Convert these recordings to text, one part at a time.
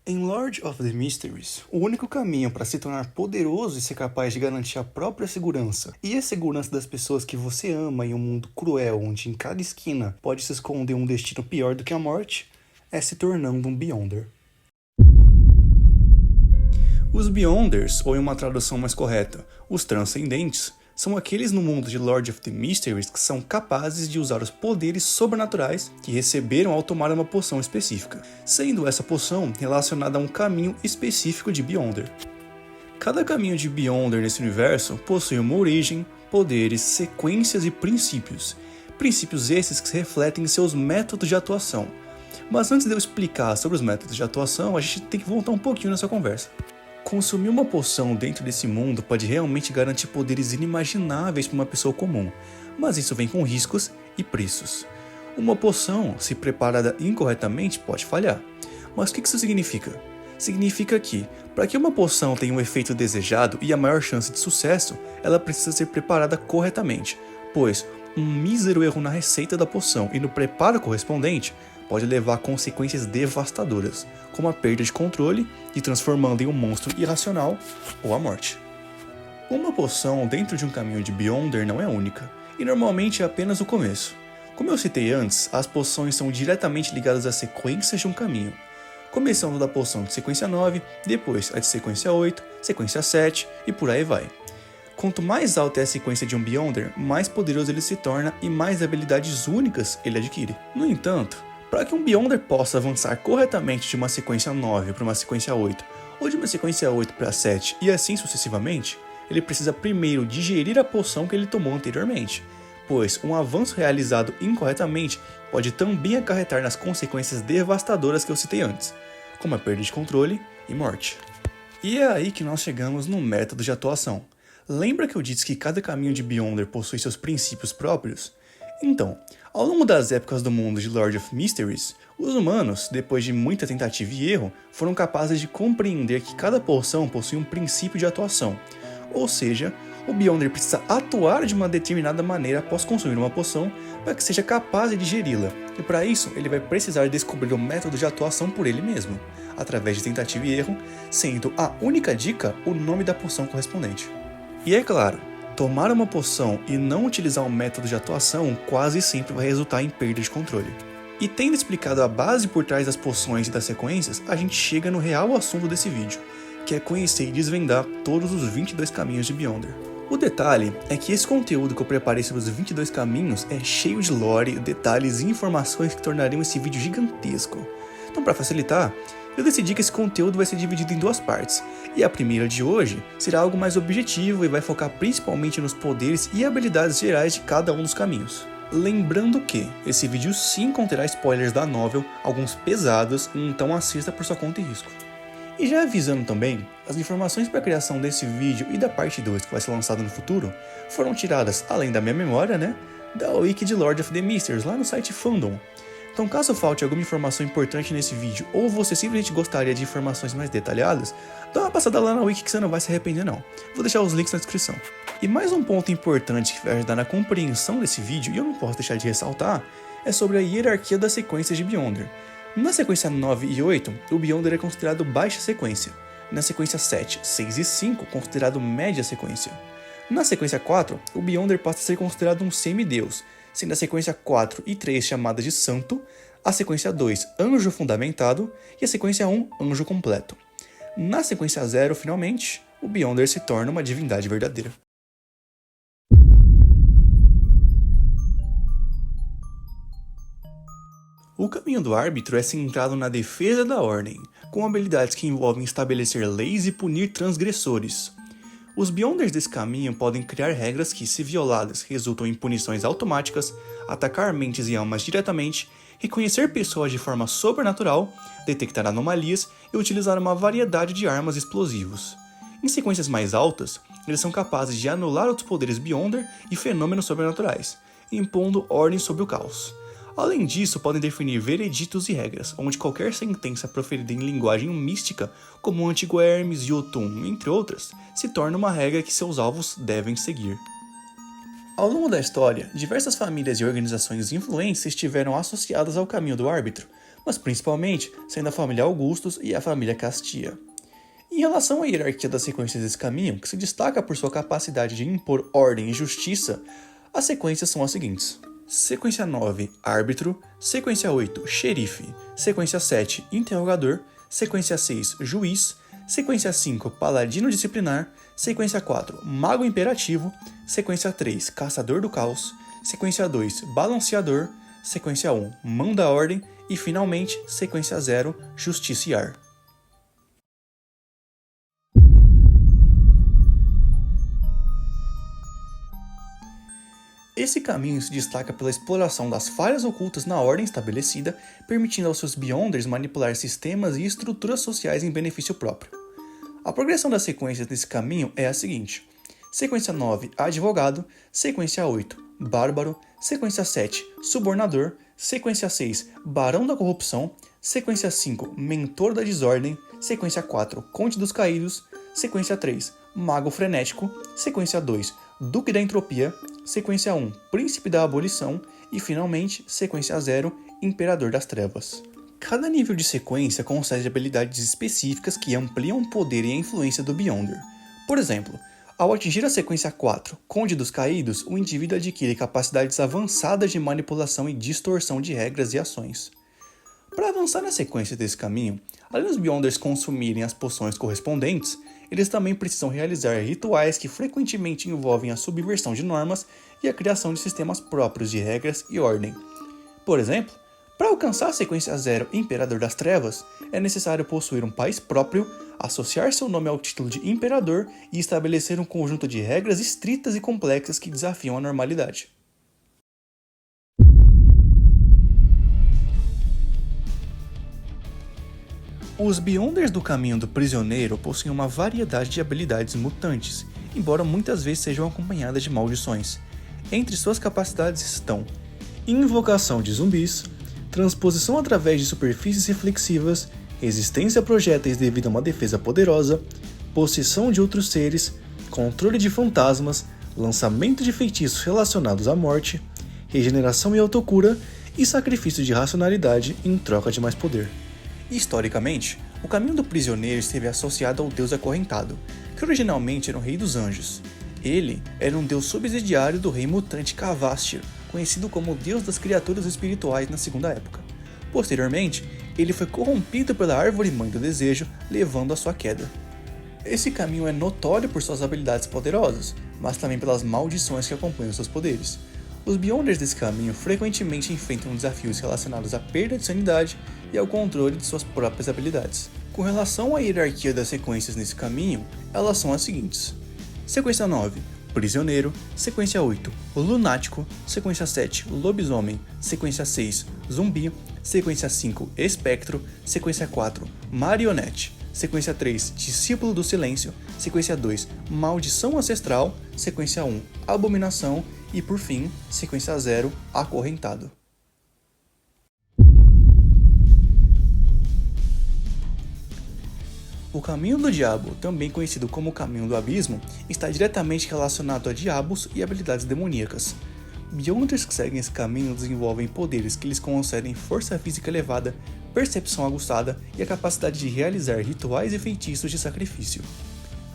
Em Lord of the Mysteries, o único caminho para se tornar poderoso e ser capaz de garantir a própria segurança e a segurança das pessoas que você ama em um mundo cruel onde em cada esquina pode se esconder um destino pior do que a morte é se tornando um Beyonder. Os Beyonders, ou em uma tradução mais correta, os Transcendentes, são aqueles no mundo de Lord of the Mysteries que são capazes de usar os poderes sobrenaturais que receberam ao tomar uma poção específica, sendo essa poção relacionada a um caminho específico de Beyonder. Cada caminho de Beyonder nesse universo possui uma origem, poderes, sequências e princípios. Princípios esses que se refletem em seus métodos de atuação. Mas antes de eu explicar sobre os métodos de atuação, a gente tem que voltar um pouquinho nessa conversa. Consumir uma poção dentro desse mundo pode realmente garantir poderes inimagináveis para uma pessoa comum, mas isso vem com riscos e preços. Uma poção, se preparada incorretamente, pode falhar. Mas o que isso significa? Significa que, para que uma poção tenha um efeito desejado e a maior chance de sucesso, ela precisa ser preparada corretamente, pois um mísero erro na receita da poção e no preparo correspondente pode levar a consequências devastadoras, como a perda de controle e transformando em um monstro irracional ou a morte. Uma poção dentro de um caminho de Beyonder não é única, e normalmente é apenas o começo. Como eu citei antes, as poções são diretamente ligadas às sequências de um caminho, começando da poção de sequência 9, depois a de sequência 8, sequência 7 e por aí vai. Quanto mais alta é a sequência de um Beyonder, mais poderoso ele se torna e mais habilidades únicas ele adquire. No entanto, para que um Beyonder possa avançar corretamente de uma sequência 9 para uma sequência 8, ou de uma sequência 8 para 7 e assim sucessivamente, ele precisa primeiro digerir a poção que ele tomou anteriormente, pois um avanço realizado incorretamente pode também acarretar nas consequências devastadoras que eu citei antes, como a perda de controle e morte. E é aí que nós chegamos no método de atuação. Lembra que eu disse que cada caminho de Beyonder possui seus princípios próprios? Então, ao longo das épocas do mundo de Lord of Mysteries, os humanos, depois de muita tentativa e erro, foram capazes de compreender que cada poção possui um princípio de atuação, ou seja, o Beyonder precisa atuar de uma determinada maneira após consumir uma poção para que seja capaz de digeri-la, e para isso ele vai precisar descobrir o método de atuação por ele mesmo, através de tentativa e erro, sendo a única dica o nome da poção correspondente. E é claro, tomar uma poção e não utilizar um método de atuação quase sempre vai resultar em perda de controle. E tendo explicado a base por trás das poções e das sequências, a gente chega no real assunto desse vídeo, que é conhecer e desvendar todos os 22 caminhos de Beyonder. O detalhe é que esse conteúdo que eu preparei sobre os 22 caminhos é cheio de lore, detalhes e informações que tornariam esse vídeo gigantesco. Então, para facilitar, eu decidi que esse conteúdo vai ser dividido em duas partes, e a primeira de hoje será algo mais objetivo e vai focar principalmente nos poderes e habilidades gerais de cada um dos caminhos. Lembrando que esse vídeo sim conterá spoilers da novel, alguns pesados, então assista por sua conta e risco. E já avisando também, as informações para a criação desse vídeo e da parte 2 que vai ser lançada no futuro foram tiradas, além da minha memória, da wiki de Lord of the Mysteries lá no site Fandom. Então, caso falte alguma informação importante nesse vídeo ou você simplesmente gostaria de informações mais detalhadas, dá uma passada lá na wiki que você não vai se arrepender não. Vou deixar os links na descrição. E mais um ponto importante que vai ajudar na compreensão desse vídeo, e eu não posso deixar de ressaltar, é sobre a hierarquia das sequências de Beyonder. Na sequência 9 e 8, o Beyonder é considerado baixa sequência. Na sequência 7, 6 e 5, considerado média sequência. Na sequência 4, o Beyonder passa a ser considerado um semideus, sendo a sequência 4 e 3 chamada de santo, a sequência 2 anjo fundamentado e a sequência 1 anjo completo. Na sequência 0, finalmente, o Beyonder se torna uma divindade verdadeira. O caminho do árbitro é centrado na defesa da ordem, com habilidades que envolvem estabelecer leis e punir transgressores. Os Beyonders desse caminho podem criar regras que, se violadas, resultam em punições automáticas, atacar mentes e almas diretamente, reconhecer pessoas de forma sobrenatural, detectar anomalias e utilizar uma variedade de armas e explosivos. Em sequências mais altas, eles são capazes de anular outros poderes Beyonder e fenômenos sobrenaturais, impondo ordem sobre o caos. Além disso, podem definir vereditos e regras, onde qualquer sentença proferida em linguagem mística, como o antigo Hermes e Otum, entre outras, se torna uma regra que seus alvos devem seguir. Ao longo da história, diversas famílias e organizações influentes estiveram associadas ao caminho do árbitro, mas principalmente sendo a família Augustus e a família Castia. Em relação à hierarquia das sequências desse caminho, que se destaca por sua capacidade de impor ordem e justiça, as sequências são as seguintes. Sequência 9, árbitro. Sequência 8, xerife. Sequência 7, interrogador. Sequência 6, juiz. Sequência 5, paladino disciplinar. Sequência 4, mago imperativo. Sequência 3, caçador do caos. Sequência 2, balanceador. Sequência 1, mão da ordem. E finalmente, sequência 0, justiciar. Esse caminho se destaca pela exploração das falhas ocultas na ordem estabelecida, permitindo aos seus Beyonders manipular sistemas e estruturas sociais em benefício próprio. A progressão das sequências desse caminho é a seguinte. Sequência 9, advogado. Sequência 8, bárbaro. Sequência 7, subornador. Sequência 6, barão da corrupção. Sequência 5, mentor da desordem. Sequência 4, conde dos caídos. Sequência 3, mago frenético. Sequência 2, duque da entropia. Sequência 1, príncipe da abolição. E finalmente, sequência 0, imperador das trevas. Cada nível de sequência concede habilidades específicas que ampliam o poder e a influência do Beyonder. Por exemplo, ao atingir a sequência 4, Conde dos Caídos, o indivíduo adquire capacidades avançadas de manipulação e distorção de regras e ações. Para avançar na sequência desse caminho, além dos Beyonders consumirem as poções correspondentes, eles também precisam realizar rituais que frequentemente envolvem a subversão de normas e a criação de sistemas próprios de regras e ordem. Por exemplo, para alcançar a sequência 0 Imperador das Trevas, é necessário possuir um país próprio, associar seu nome ao título de Imperador e estabelecer um conjunto de regras estritas e complexas que desafiam a normalidade. Os Beyonders do Caminho do Prisioneiro possuem uma variedade de habilidades mutantes, embora muitas vezes sejam acompanhadas de maldições. Entre suas capacidades estão invocação de zumbis, transposição através de superfícies reflexivas, resistência a projéteis devido a uma defesa poderosa, possessão de outros seres, controle de fantasmas, lançamento de feitiços relacionados à morte, regeneração e autocura e sacrifício de racionalidade em troca de mais poder. Historicamente, o Caminho do Prisioneiro esteve associado ao deus acorrentado, que originalmente era o Rei dos Anjos. Ele era um deus subsidiário do rei mutante Kvastir, conhecido como o deus das criaturas espirituais na Segunda Época. Posteriormente, ele foi corrompido pela Árvore Mãe do Desejo, levando à sua queda. Esse caminho é notório por suas habilidades poderosas, mas também pelas maldições que acompanham seus poderes. Os Beyonders desse caminho frequentemente enfrentam desafios relacionados à perda de sanidade e ao controle de suas próprias habilidades. Com relação à hierarquia das sequências nesse caminho, elas são as seguintes. Sequência 9, Prisioneiro. Sequência 8, Lunático. Sequência 7, Lobisomem. Sequência 6, Zumbi. Sequência 5, Espectro. Sequência 4, Marionete. Sequência 3, Discípulo do Silêncio. Sequência 2, Maldição Ancestral. Sequência 1, Abominação. E por fim, sequência 0, Acorrentado. O Caminho do Diabo, também conhecido como Caminho do Abismo, está diretamente relacionado a diabos e habilidades demoníacas. Beyonders que seguem esse caminho desenvolvem poderes que lhes concedem força física elevada, percepção aguçada e a capacidade de realizar rituais e feitiços de sacrifício.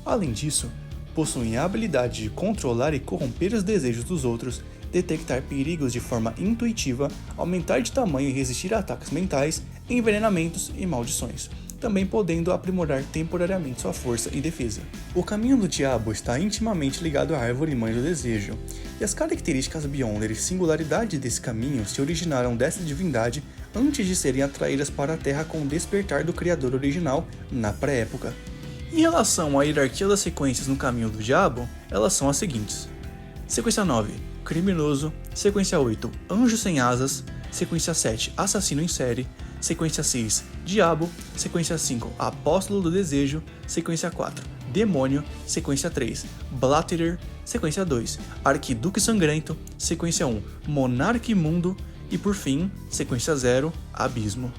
Além disso, possuem a habilidade de controlar e corromper os desejos dos outros, detectar perigos de forma intuitiva, aumentar de tamanho e resistir a ataques mentais, envenenamentos e maldições, também podendo aprimorar temporariamente sua força e defesa. O Caminho do Diabo está intimamente ligado à Árvore Mãe do Desejo, e as características Beyonder e singularidade desse caminho se originaram dessa divindade antes de serem atraídas para a Terra com o despertar do Criador original na pré-época. Em relação à hierarquia das sequências no Caminho do Diabo, elas são as seguintes. Sequência 9, Criminoso. Sequência 8, Anjo Sem Asas. Sequência 7, Assassino em Série. Sequência 6, Diabo. Sequência 5, Apóstolo do Desejo. Sequência 4, Demônio. Sequência 3, Blatterer. Sequência 2, Arquiduque Sangrento. Sequência 1, Monarca Imundo. E por fim, sequência 0, Abismo.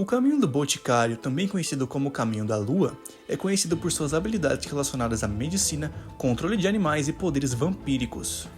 O caminho do Boticário, também conhecido como o caminho da Lua, é conhecido por suas habilidades relacionadas à medicina, controle de animais e poderes vampíricos.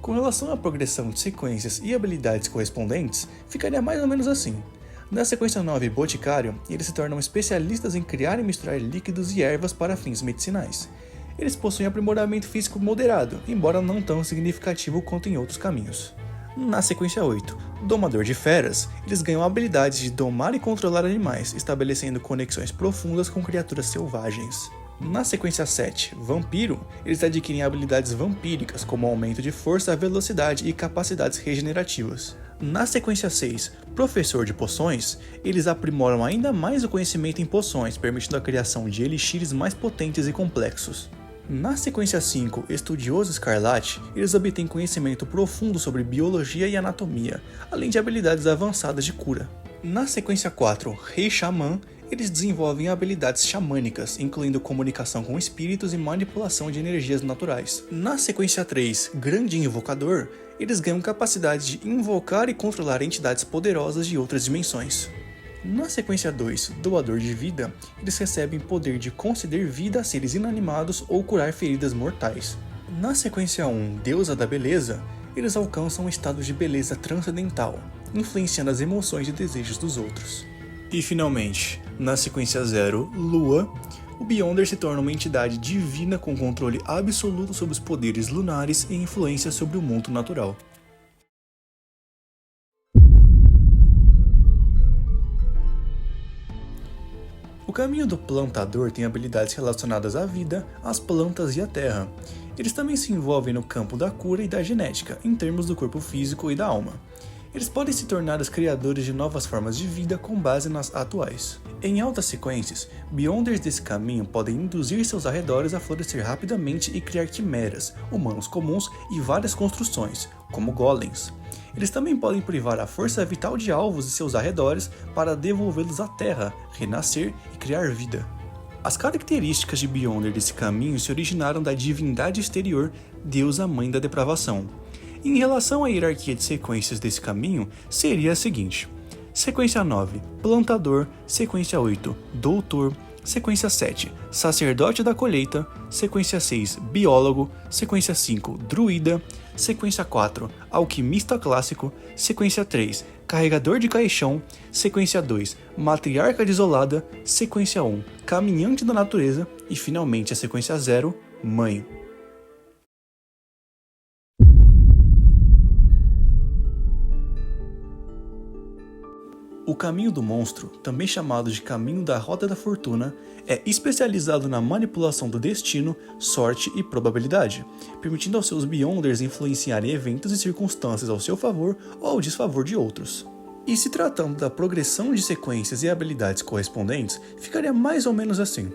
Com relação à progressão de sequências e habilidades correspondentes, ficaria mais ou menos assim. Na sequência 9 Boticário, eles se tornam especialistas em criar e misturar líquidos e ervas para fins medicinais. Eles possuem aprimoramento físico moderado, embora não tão significativo quanto em outros caminhos. Na sequência 8, Domador de Feras, eles ganham habilidades de domar e controlar animais, estabelecendo conexões profundas com criaturas selvagens. Na sequência 7, Vampiro, eles adquirem habilidades vampíricas, como aumento de força, velocidade e capacidades regenerativas. Na sequência 6, Professor de Poções, eles aprimoram ainda mais o conhecimento em poções, permitindo a criação de elixires mais potentes e complexos. Na sequência 5, Estudioso Escarlate, eles obtêm conhecimento profundo sobre biologia e anatomia, além de habilidades avançadas de cura. Na sequência 4, Rei Xamã, eles desenvolvem habilidades xamânicas, incluindo comunicação com espíritos e manipulação de energias naturais. Na sequência 3, Grande Invocador, eles ganham capacidade de invocar e controlar entidades poderosas de outras dimensões. Na sequência 2, Doador de Vida, eles recebem poder de conceder vida a seres inanimados ou curar feridas mortais. Na sequência 1, Deusa da Beleza, eles alcançam um estado de beleza transcendental, influenciando as emoções e desejos dos outros. E finalmente, na sequência 0, Lua, o Beyonder se torna uma entidade divina com controle absoluto sobre os poderes lunares e influência sobre o mundo natural. O caminho do plantador tem habilidades relacionadas à vida, às plantas e à terra. Eles também se envolvem no campo da cura e da genética, em termos do corpo físico e da alma. Eles podem se tornar os criadores de novas formas de vida com base nas atuais. Em altas sequências, Beyonders desse caminho podem induzir seus arredores a florescer rapidamente e criar quimeras, humanos comuns e várias construções, como golems. Eles também podem privar a força vital de alvos e seus arredores para devolvê-los à terra, renascer e criar vida. As características de Beyonder desse caminho se originaram da divindade exterior, deusa mãe da depravação. Em relação à hierarquia de sequências desse caminho, seria a seguinte: sequência 9, Plantador, sequência 8, Doutor, sequência 7, Sacerdote da Colheita, sequência 6, Biólogo, sequência 5, Druida, sequência 4, Alquimista Clássico, sequência 3, Carregador de Caixão, sequência 2, Matriarca Desolada, sequência 1, Caminhante da Natureza e finalmente a sequência 0, Mãe. O Caminho do Monstro, também chamado de Caminho da Roda da Fortuna, é especializado na manipulação do destino, sorte e probabilidade, permitindo aos seus Beyonders influenciarem eventos e circunstâncias ao seu favor ou ao desfavor de outros. E se tratando da progressão de sequências e habilidades correspondentes, ficaria mais ou menos assim.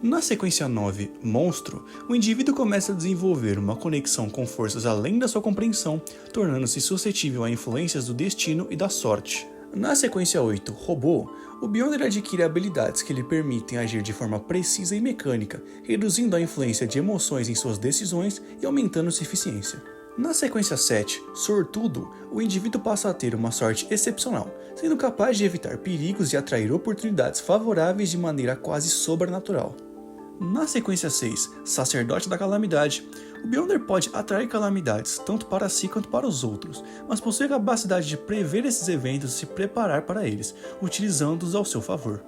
Na sequência 9, Monstro, o indivíduo começa a desenvolver uma conexão com forças além da sua compreensão, tornando-se suscetível a influências do destino e da sorte. Na sequência 8, Robô, o Beyonder adquire habilidades que lhe permitem agir de forma precisa e mecânica, reduzindo a influência de emoções em suas decisões e aumentando sua eficiência. Na sequência 7, Sortudo, o indivíduo passa a ter uma sorte excepcional, sendo capaz de evitar perigos e atrair oportunidades favoráveis de maneira quase sobrenatural. Na sequência 6, Sacerdote da Calamidade, o Beyonder pode atrair calamidades, tanto para si quanto para os outros, mas possui a capacidade de prever esses eventos e se preparar para eles, utilizando-os ao seu favor.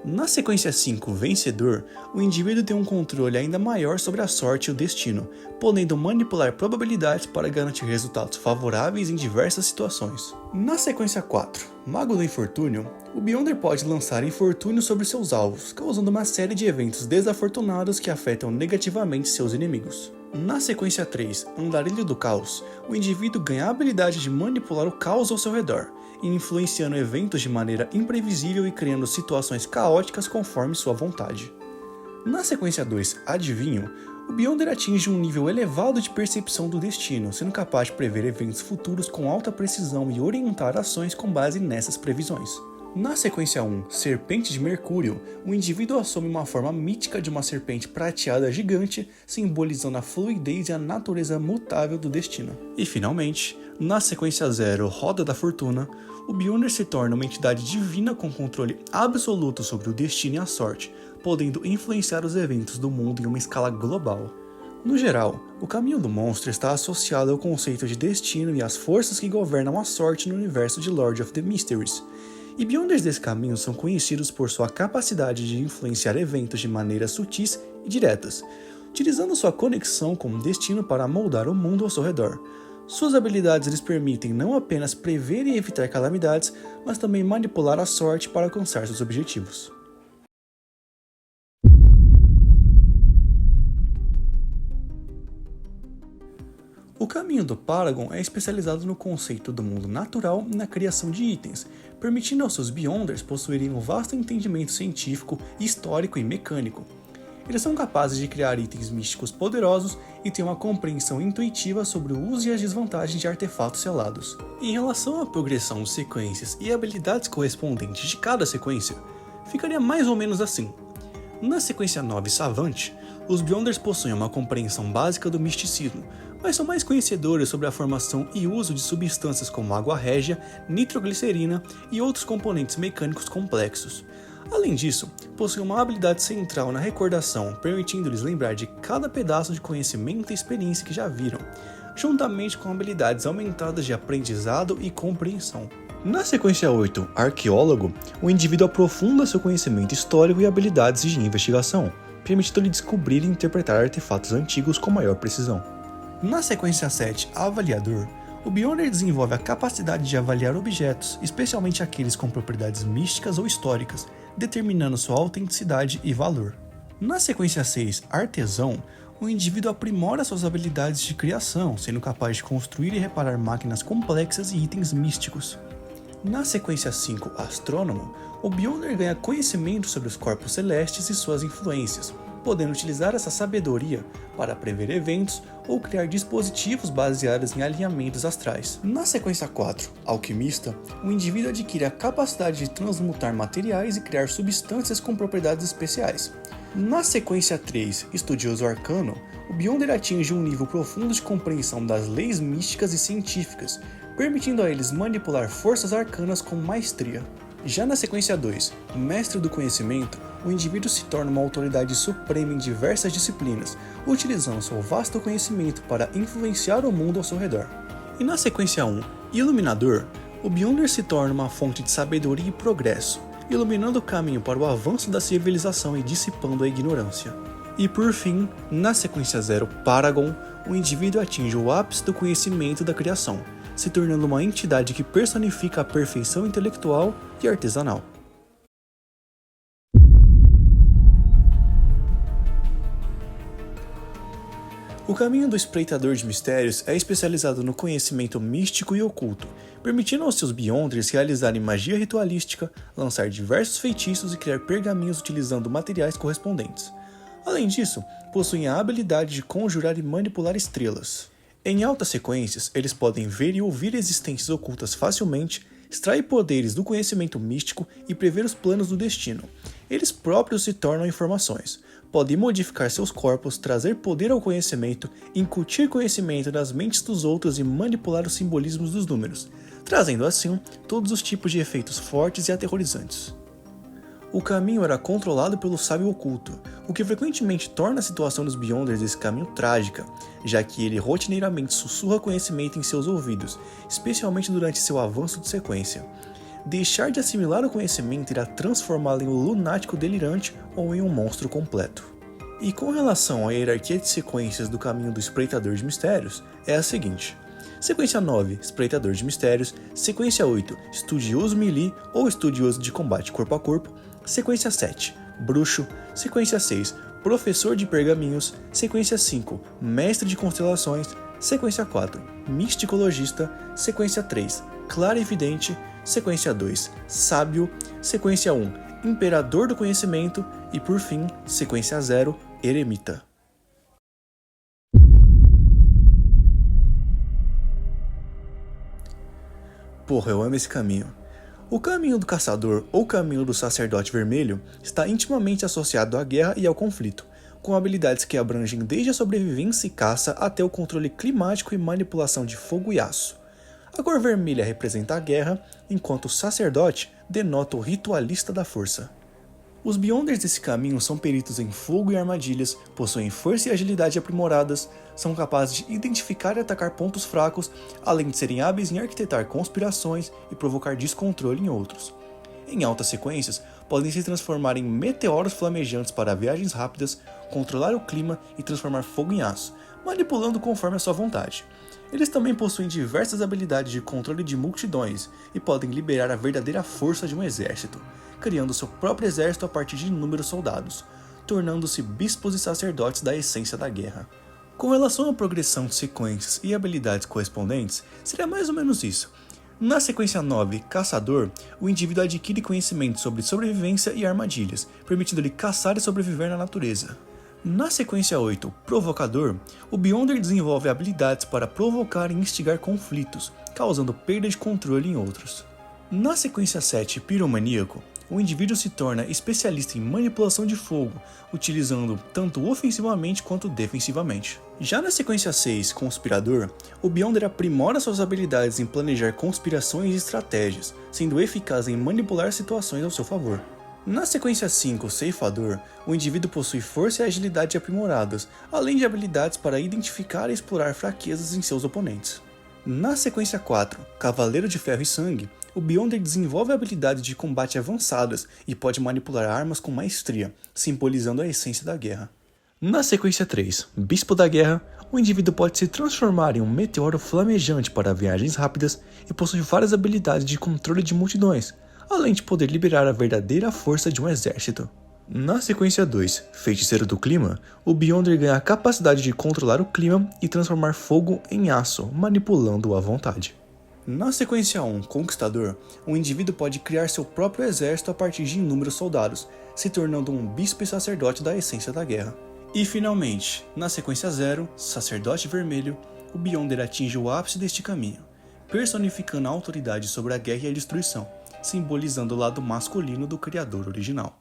Na sequência 5, Vencedor, o indivíduo tem um controle ainda maior sobre a sorte e o destino, podendo manipular probabilidades para garantir resultados favoráveis em diversas situações. Na sequência 4, Mago do Infortúnio, o Beyonder pode lançar infortúnio sobre seus alvos, causando uma série de eventos desafortunados que afetam negativamente seus inimigos. Na sequência 3, Andarilho do Caos, o indivíduo ganha a habilidade de manipular o caos ao seu redor, influenciando eventos de maneira imprevisível e criando situações caóticas conforme sua vontade. Na sequência 2, Adivinho, o Beyonder atinge um nível elevado de percepção do destino, sendo capaz de prever eventos futuros com alta precisão e orientar ações com base nessas previsões. Na sequência 1, Serpente de Mercúrio, o indivíduo assume uma forma mítica de uma serpente prateada gigante, simbolizando a fluidez e a natureza mutável do destino. E finalmente, na sequência 0, Roda da Fortuna, o Beyonder se torna uma entidade divina com controle absoluto sobre o destino e a sorte, podendo influenciar os eventos do mundo em uma escala global. No geral, o caminho do monstro está associado ao conceito de destino e às forças que governam a sorte no universo de Lord of the Mysteries. E Beyonders desse caminho são conhecidos por sua capacidade de influenciar eventos de maneiras sutis e diretas, utilizando sua conexão com o destino para moldar o mundo ao seu redor. Suas habilidades lhes permitem não apenas prever e evitar calamidades, mas também manipular a sorte para alcançar seus objetivos. O caminho do Paragon é especializado no conceito do mundo natural e na criação de itens, permitindo aos seus Beyonders possuírem um vasto entendimento científico, histórico e mecânico. Eles são capazes de criar itens místicos poderosos e têm uma compreensão intuitiva sobre o uso e as desvantagens de artefatos selados. Em relação à progressão de sequências e habilidades correspondentes de cada sequência, ficaria mais ou menos assim. Na sequência 9 Savant, os Beyonders possuem uma compreensão básica do misticismo, mas são mais conhecedores sobre a formação e uso de substâncias como água régia, nitroglicerina e outros componentes mecânicos complexos. Além disso, possuem uma habilidade central na recordação, permitindo-lhes lembrar de cada pedaço de conhecimento e experiência que já viram, juntamente com habilidades aumentadas de aprendizado e compreensão. Na sequência 8, Arqueólogo, o indivíduo aprofunda seu conhecimento histórico e habilidades de investigação, permitindo-lhe descobrir e interpretar artefatos antigos com maior precisão. Na sequência 7, Avaliador, o Beyonder desenvolve a capacidade de avaliar objetos, especialmente aqueles com propriedades místicas ou históricas, determinando sua autenticidade e valor. Na sequência 6, Artesão, o indivíduo aprimora suas habilidades de criação, sendo capaz de construir e reparar máquinas complexas e itens místicos. Na sequência 5, Astrônomo, o Beyonder ganha conhecimento sobre os corpos celestes e suas influências, podendo utilizar essa sabedoria para prever eventos ou criar dispositivos baseados em alinhamentos astrais. Na sequência 4, Alquimista, o indivíduo adquire a capacidade de transmutar materiais e criar substâncias com propriedades especiais. Na sequência 3, Estudioso Arcano, o Beyonder atinge um nível profundo de compreensão das leis místicas e científicas, permitindo a eles manipular forças arcanas com maestria. Já na sequência 2, Mestre do Conhecimento, o indivíduo se torna uma autoridade suprema em diversas disciplinas, utilizando seu vasto conhecimento para influenciar o mundo ao seu redor. E na sequência 1, Iluminador, o Beyonder se torna uma fonte de sabedoria e progresso, iluminando o caminho para o avanço da civilização e dissipando a ignorância. E por fim, na sequência 0, Paragon, o indivíduo atinge o ápice do conhecimento da criação, se tornando uma entidade que personifica a perfeição intelectual e artesanal. O caminho do Espreitador de Mistérios é especializado no conhecimento místico e oculto, permitindo aos seus Beyonders realizarem magia ritualística, lançar diversos feitiços e criar pergaminhos utilizando materiais correspondentes. Além disso, possuem a habilidade de conjurar e manipular estrelas. Em altas sequências, eles podem ver e ouvir existências ocultas facilmente, extrair poderes do conhecimento místico e prever os planos do destino. Eles próprios se tornam informações. Podem modificar seus corpos, trazer poder ao conhecimento, incutir conhecimento nas mentes dos outros e manipular os simbolismos dos números, trazendo assim todos os tipos de efeitos fortes e aterrorizantes. O caminho era controlado pelo sábio oculto, o que frequentemente torna a situação dos Beyonders desse caminho trágica, já que ele rotineiramente sussurra conhecimento em seus ouvidos, especialmente durante seu avanço de sequência. Deixar de assimilar o conhecimento irá transformá-lo em um lunático delirante ou em um monstro completo. E com relação à hierarquia de sequências do caminho do Espreitador de Mistérios, é a seguinte: sequência 9, Espreitador de Mistérios, sequência 8, Estudioso Melee ou Estudioso de Combate Corpo a Corpo, sequência 7, Bruxo, sequência 6, Professor de Pergaminhos, sequência 5, Mestre de Constelações, sequência 4, Misticologista, sequência 3, Clarividente, sequência 2, Sábio, sequência 1, Imperador do Conhecimento e, por fim, sequência 0, Eremita. Porra, eu amo esse caminho. O caminho do caçador ou caminho do sacerdote vermelho está intimamente associado à guerra e ao conflito, com habilidades que abrangem desde a sobrevivência e caça até o controle climático e manipulação de fogo e aço. A cor vermelha representa a guerra, enquanto o sacerdote denota o ritualista da força. Os Beyonders desse caminho são peritos em fogo e armadilhas, possuem força e agilidade aprimoradas, são capazes de identificar e atacar pontos fracos, além de serem hábeis em arquitetar conspirações e provocar descontrole em outros. Em altas sequências, podem se transformar em meteoros flamejantes para viagens rápidas, controlar o clima e transformar fogo em aço, manipulando conforme a sua vontade. Eles também possuem diversas habilidades de controle de multidões e podem liberar a verdadeira força de um exército, criando seu próprio exército a partir de inúmeros soldados, tornando-se bispos e sacerdotes da essência da guerra. Com relação à progressão de sequências e habilidades correspondentes, seria mais ou menos isso. Na sequência 9, Caçador, o indivíduo adquire conhecimento sobre sobrevivência e armadilhas, permitindo-lhe caçar e sobreviver na natureza. Na sequência 8, Provocador, o Beyonder desenvolve habilidades para provocar e instigar conflitos, causando perda de controle em outros. Na sequência 7, Piromaníaco, o indivíduo se torna especialista em manipulação de fogo, utilizando tanto ofensivamente quanto defensivamente. Já na sequência 6, Conspirador, o Beyonder aprimora suas habilidades em planejar conspirações e estratégias, sendo eficaz em manipular situações ao seu favor. Na sequência 5, Ceifador, o indivíduo possui força e agilidade aprimoradas, além de habilidades para identificar e explorar fraquezas em seus oponentes. Na sequência 4, Cavaleiro de Ferro e Sangue, o Beyonder desenvolve habilidades de combate avançadas e pode manipular armas com maestria, simbolizando a essência da guerra. Na sequência 3, Bispo da Guerra, o indivíduo pode se transformar em um meteoro flamejante para viagens rápidas e possui várias habilidades de controle de multidões, além de poder liberar a verdadeira força de um exército. Na sequência 2, Feiticeiro do Clima, o Beyonder ganha a capacidade de controlar o clima e transformar fogo em aço, manipulando-o à vontade. Na sequência 1, Conquistador, o indivíduo pode criar seu próprio exército a partir de inúmeros soldados, se tornando um bispo e sacerdote da essência da guerra. E finalmente, na sequência 0, Sacerdote Vermelho, o Beyonder atinge o ápice deste caminho, personificando a autoridade sobre a guerra e a destruição, simbolizando o lado masculino do criador original.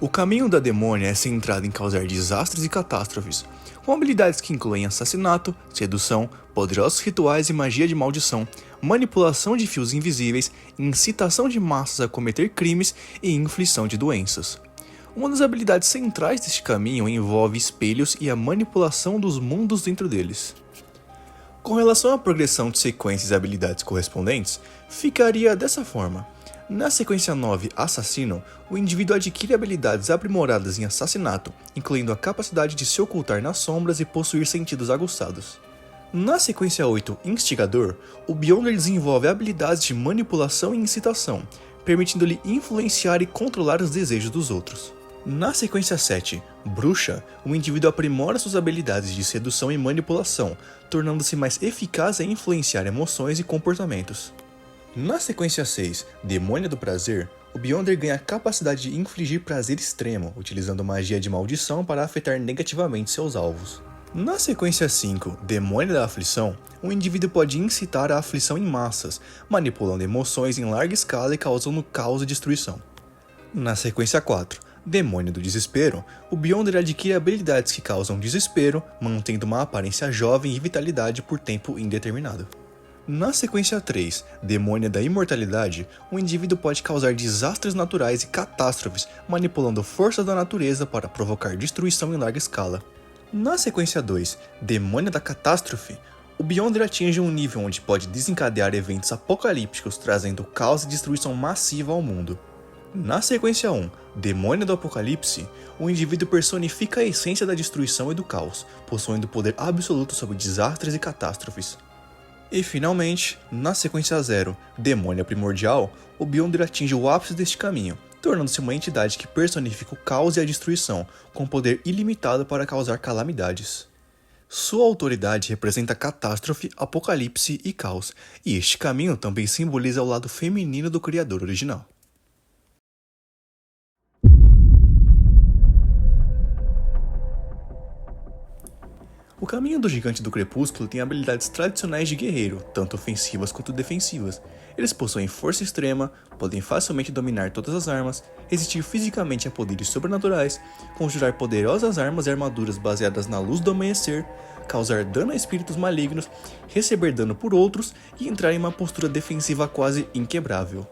O caminho da demônia é centrado em causar desastres e catástrofes, com habilidades que incluem assassinato, sedução, poderosos rituais e magia de maldição, manipulação de fios invisíveis, incitação de massas a cometer crimes e inflição de doenças. Uma das habilidades centrais deste caminho envolve espelhos e a manipulação dos mundos dentro deles. Com relação à progressão de sequências e habilidades correspondentes, ficaria dessa forma. Na sequência 9, Assassino, o indivíduo adquire habilidades aprimoradas em assassinato, incluindo a capacidade de se ocultar nas sombras e possuir sentidos aguçados. Na sequência 8, Instigador, o Beyonder desenvolve habilidades de manipulação e incitação, permitindo-lhe influenciar e controlar os desejos dos outros. Na sequência 7, Bruxa, o indivíduo aprimora suas habilidades de sedução e manipulação, tornando-se mais eficaz em influenciar emoções e comportamentos. Na sequência 6, Demônia do Prazer, o Beyonder ganha a capacidade de infligir prazer extremo, utilizando magia de maldição para afetar negativamente seus alvos. Na sequência 5, Demônia da Aflição, o indivíduo pode incitar a aflição em massas, manipulando emoções em larga escala e causando caos e destruição. Na sequência 4, Demônio do Desespero, o Beyonder adquire habilidades que causam desespero, mantendo uma aparência jovem e vitalidade por tempo indeterminado. Na sequência 3, Demônia da Imortalidade, o indivíduo pode causar desastres naturais e catástrofes, manipulando forças da natureza para provocar destruição em larga escala. Na sequência 2, Demônia da Catástrofe, o Beyonder atinge um nível onde pode desencadear eventos apocalípticos, trazendo caos e destruição massiva ao mundo. Na sequência 1, Demônio do Apocalipse, o indivíduo personifica a essência da destruição e do caos, possuindo poder absoluto sobre desastres e catástrofes. E finalmente, na sequência 0, Demônia Primordial, o Beyonder atinge o ápice deste caminho, tornando-se uma entidade que personifica o caos e a destruição, com poder ilimitado para causar calamidades. Sua autoridade representa catástrofe, apocalipse e caos, e este caminho também simboliza o lado feminino do criador original. O caminho do Gigante do Crepúsculo tem habilidades tradicionais de guerreiro, tanto ofensivas quanto defensivas. Eles possuem força extrema, podem facilmente dominar todas as armas, resistir fisicamente a poderes sobrenaturais, conjurar poderosas armas e armaduras baseadas na luz do amanhecer, causar dano a espíritos malignos, receber dano por outros e entrar em uma postura defensiva quase inquebrável.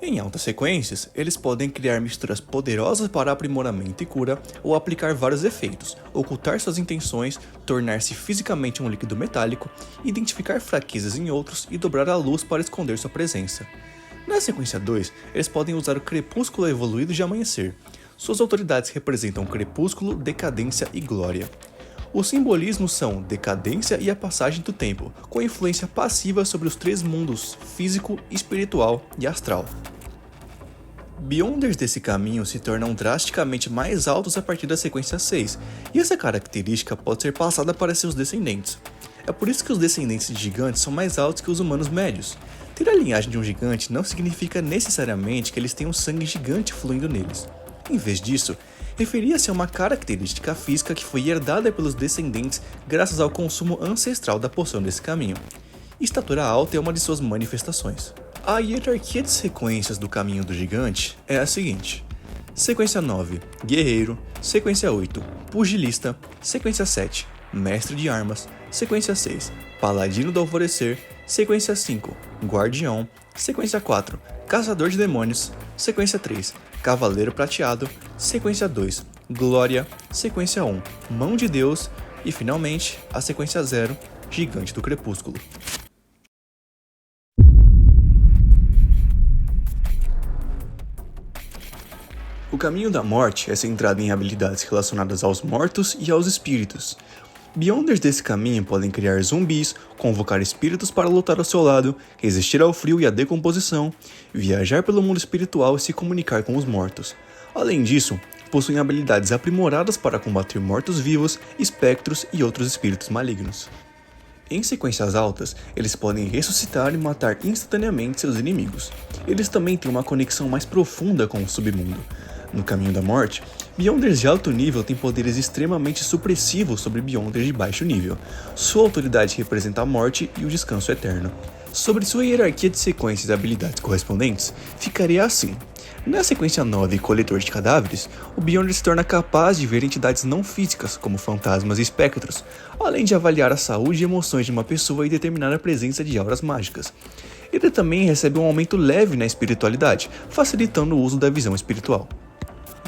Em altas sequências, eles podem criar misturas poderosas para aprimoramento e cura, ou aplicar vários efeitos, ocultar suas intenções, tornar-se fisicamente um líquido metálico, identificar fraquezas em outros e dobrar a luz para esconder sua presença. Na sequência 2, eles podem usar o Crepúsculo Evoluído de Amanhecer. Suas autoridades representam crepúsculo, decadência e glória. Os simbolismos são decadência e a passagem do tempo, com influência passiva sobre os três mundos, físico, espiritual e astral. Beyonders desse caminho se tornam drasticamente mais altos a partir da sequência 6, e essa característica pode ser passada para seus descendentes. É por isso que os descendentes de gigantes são mais altos que os humanos médios. Ter a linhagem de um gigante não significa necessariamente que eles tenham sangue gigante fluindo neles. Em vez disso, referia-se a uma característica física que foi herdada pelos descendentes graças ao consumo ancestral da poção desse caminho. Estatura alta é uma de suas manifestações. A hierarquia de sequências do caminho do gigante é a seguinte: sequência 9, guerreiro, sequência 8, pugilista, sequência 7, mestre de armas, sequência 6, paladino do alvorecer, sequência 5, guardião, sequência 4, caçador de demônios, sequência 3, cavaleiro prateado, sequência 2, glória, sequência 1, mão de Deus e finalmente a sequência 0, gigante do crepúsculo. O caminho da morte é centrado em habilidades relacionadas aos mortos e aos espíritos. Beyonders desse caminho podem criar zumbis, convocar espíritos para lutar ao seu lado, resistir ao frio e à decomposição, viajar pelo mundo espiritual e se comunicar com os mortos. Além disso, possuem habilidades aprimoradas para combater mortos-vivos, espectros e outros espíritos malignos. Em sequências altas, eles podem ressuscitar e matar instantaneamente seus inimigos. Eles também têm uma conexão mais profunda com o submundo. No caminho da morte, Beyonders de alto nível têm poderes extremamente supressivos sobre Beyonders de baixo nível. Sua autoridade representa a morte e o descanso eterno. Sobre sua hierarquia de sequências e habilidades correspondentes, ficaria assim. Na sequência 9, Coletor de Cadáveres, o Beyonder se torna capaz de ver entidades não físicas, como fantasmas e espectros, além de avaliar a saúde e emoções de uma pessoa e determinar a presença de auras mágicas. Ele também recebe um aumento leve na espiritualidade, facilitando o uso da visão espiritual.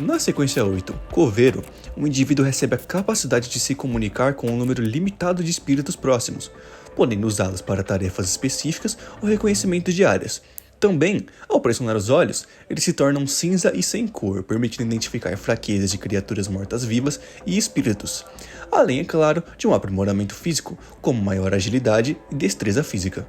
Na sequência 8, Coveiro, um indivíduo recebe a capacidade de se comunicar com um número limitado de espíritos próximos, podendo usá-los para tarefas específicas ou reconhecimento de áreas. Também, ao pressionar os olhos, eles se tornam cinza e sem cor, permitindo identificar fraquezas de criaturas mortas-vivas e espíritos, além, é claro, de um aprimoramento físico, como maior agilidade e destreza física.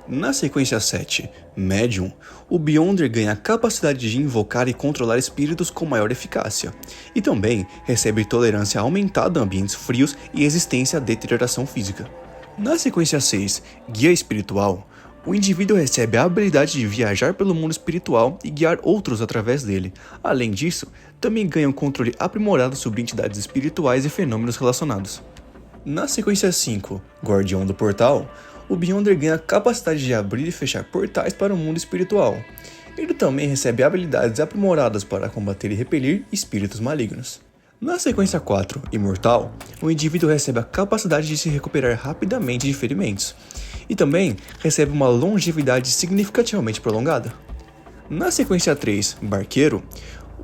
Na sequência 7, Medium, o Beyonder ganha a capacidade de invocar e controlar espíritos com maior eficácia, e também recebe tolerância aumentada a ambientes frios e resistência à deterioração física. Na sequência 6, Guia Espiritual, o indivíduo recebe a habilidade de viajar pelo mundo espiritual e guiar outros através dele. Além disso, também ganha um controle aprimorado sobre entidades espirituais e fenômenos relacionados. Na sequência 5, Guardião do Portal, o Beyonder ganha a capacidade de abrir e fechar portais para o mundo espiritual. Ele também recebe habilidades aprimoradas para combater e repelir espíritos malignos. Na sequência 4, Imortal, o indivíduo recebe a capacidade de se recuperar rapidamente de ferimentos, e também recebe uma longevidade significativamente prolongada. Na sequência 3, Barqueiro,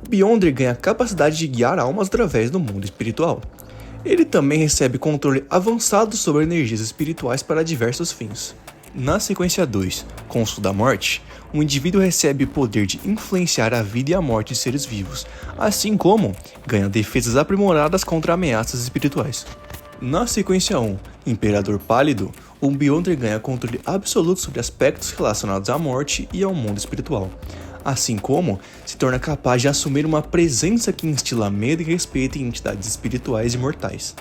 o Beyonder ganha a capacidade de guiar almas através do mundo espiritual. Ele também recebe controle avançado sobre energias espirituais para diversos fins. Na sequência 2, Cônsul da Morte, o indivíduo recebe o poder de influenciar a vida e a morte de seres vivos, assim como ganha defesas aprimoradas contra ameaças espirituais. Na sequência 1, Imperador Pálido, o Beyonder ganha controle absoluto sobre aspectos relacionados à morte e ao mundo espiritual, assim como se torna capaz de assumir uma presença que instila medo e respeito em entidades espirituais e mortais.